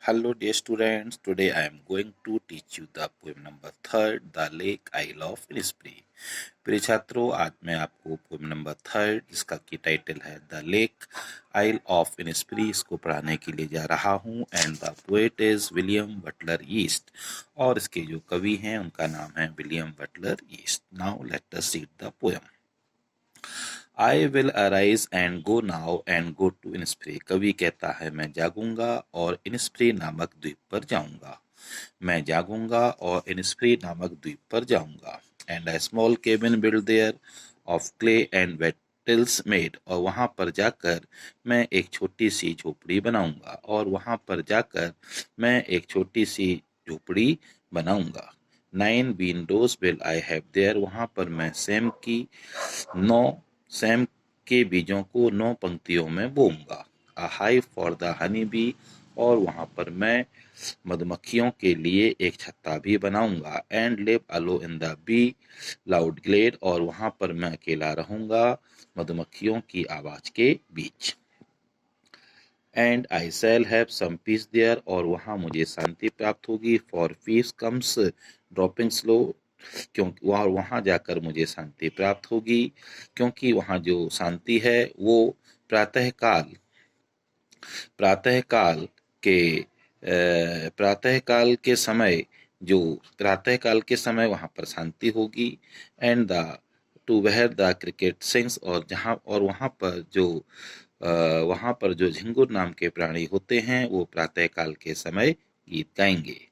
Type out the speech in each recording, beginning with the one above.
Hello dear students, today I am going to teach you the poem number 3rd, The Lake Isle of Innisfree. प्रिय छात्रों, आज मैं आपको poem number 3rd जिसका की title है द लेक आइल ऑफ इनिस्प्री इसको पढ़ाने के लिए जा रहा हूँ। And the poet is William Butler east और इसके जो कवि हैं उनका नाम है William Butler east. Now let us read the poem. I will arise and go now and go to Innisfree। कवि कहता है मैं जागूंगा और इनिस्प्री नामक द्वीप पर जाऊंगा। मैं जागूंगा और इनिस्प्री नामक द्वीप पर जाऊंगा। And a small cabin built there of clay and wattles made। और वहां पर जाकर मैं एक छोटी सी झोपड़ी बनाऊंगा और वहां पर जाकर मैं एक छोटी सी झोपड़ी बनाऊंगा। 9 windows will I have there। वहां पर मैं सैम के बीजों को 9 पंक्तियों में बोऊंगा। A hive for the honey bee. और वहां पर मैं मधुमक्खियों के लिए एक छत्ता भी बनाऊंगा। And live alone in the bee loud glade. और वहां पर मैं अकेला रहूंगा मधुमक्खियों की आवाज के बीच। And I shall have some peace there. और वहां मुझे शांति प्राप्त होगी। For peace comes dropping slow. क्योंकि वहां जाकर मुझे शांति प्राप्त होगी क्योंकि वहां जो शांति है वो प्रातःकाल प्रातःकाल के प्रातःकाल के समय जो प्रातःकाल के समय वहां पर शांति होगी। And the to where the cricket sings. और वहां पर जो झिंगुर नाम के प्राणी होते हैं वो प्रातःकाल के समय गीत गाएंगे।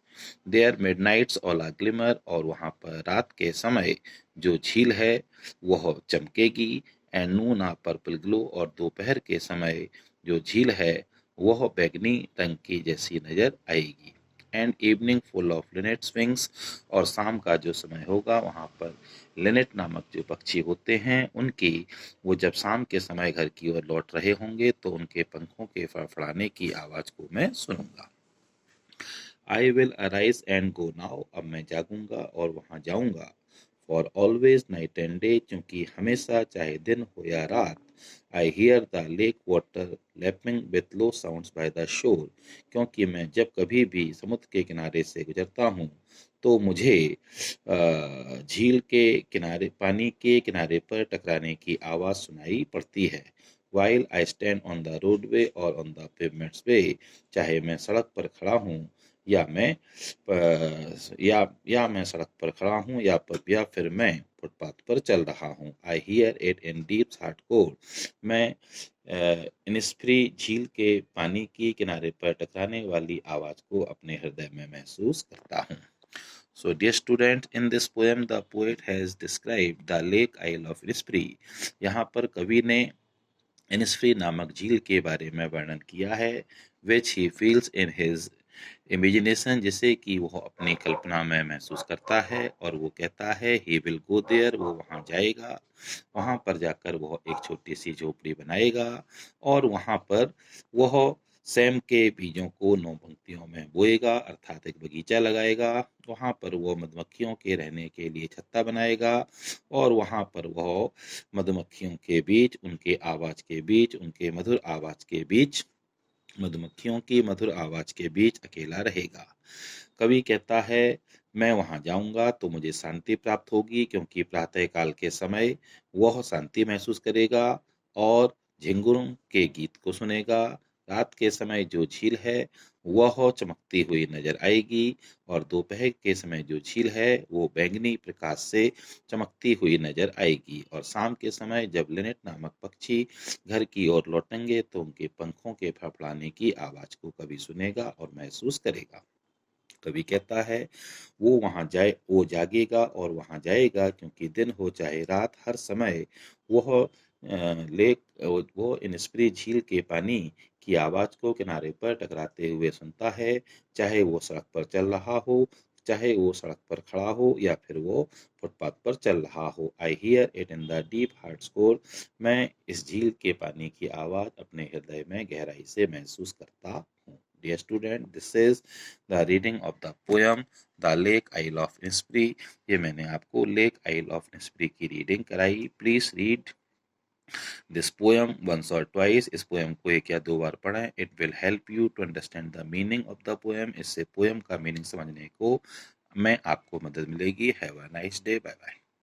There midnight's all a glimmer. और वहां पर रात के समय जो झील है वह चमकेगी। And noon a purple glow. और दोपहर के समय जो झील है वह बैगनी रंग की जैसी नजर आएगी। And evening full of linnet's wings. और शाम का जो समय होगा वहां पर लिनेट नामक जो पक्षी होते हैं उनकी वो जब शाम के समय घर की ओर लौट रहे होंगे तो उनके पंखों के फड़फड़ाने की आवाज को मैं सुनूंगा। I will arise and go now. अब मैं जागूंगा और वहां जाऊंगा। For always night and day. क्योंकि हमेशा चाहे दिन हो या रात। I hear the lake water lapping with low sounds by the shore. क्योंकि मैं जब कभी भी समुद्र के किनारे से गुजरता हूँ तो मुझे झील के किनारे पानी के किनारे पर टकराने की आवाज सुनाई पड़ती है। While I stand on the roadway और ऑन द पेवमेंट्स वे। चाहे मैं सड़क पर खड़ा हूँ या मैं मैं सड़क पर खड़ा हूँ या फिर मैं फुटपाथ पर चल रहा हूँ। I hear it in deep heart core. मैं इनिस्फ्री झील के पानी के किनारे पर टकराने वाली आवाज को अपने हृदय में महसूस करता हूँ। So dear student, in this poem the poet has described the lake isle of Innisfree। यहाँ पर कवि ने इनिस्फ्री नामक झील के बारे में वर्णन किया है। Which he feels in his imagination. जिसे कि वह अपनी कल्पना में महसूस करता है। और वो कहता है ही विल गो देयर। वो वहां जाएगा। वहां पर जाकर वह एक छोटी सी झोपड़ी बनाएगा और वहां पर वह सैम के बीजों को 9 पंक्तियों में बोएगा अर्थात एक बगीचा लगाएगा। वहां पर वो मधुमक्खियों के रहने के लिए छत्ता बनाएगा और वहां पर वह मधुमक्खियों के बीच उनके मधुर आवाज के बीच मधुमक्खियों की मधुर आवाज के बीच अकेला रहेगा। कवि कहता है मैं वहां जाऊंगा तो मुझे शांति प्राप्त होगी क्योंकि प्रातःकाल के समय वह शांति महसूस करेगा और झिंगुरों के गीत को सुनेगा। रात के समय जो झील है वह चमकती हुई नजर आएगी और दोपहर के समय जो झील है वो बैंगनी प्रकाश से चमकती हुई नजर आएगी। और शाम के समय जब लिनेट नामक पक्षी घर की ओर लौटेंगे तो उनके पंखों के फड़फड़ाने की आवाज को कवि सुनेगा और महसूस करेगा। कवि कहता है वो जागेगा और वहां जाएगा क्योंकि दिन हो चाहे रात हर समय वह वो इनिस्प्री झील के पानी की आवाज को किनारे पर टकराते हुए सुनता है। चाहे वो सड़क पर चल रहा हो चाहे वो सड़क पर खड़ा हो या फिर वो फुटपाथ पर चल रहा हो। I hear it in the deep heart score. मैं इस झील के पानी की आवाज अपने हृदय में गहराई से महसूस करता हूँ। Dear student, this is the reading of the poem the Lake Isle of Innisfree. ये मैंने आपको लेक आइल ऑफ इनिस्प्री की रीडिंग कराई। Please read this poem once or twice, इस पोएम को एक या दो बार पढ़ें। It will help you to understand the meaning of the poem, इससे पोएम का मीनिंग समझने को में आपको मदद मिलेगी। Have a nice day, bye bye.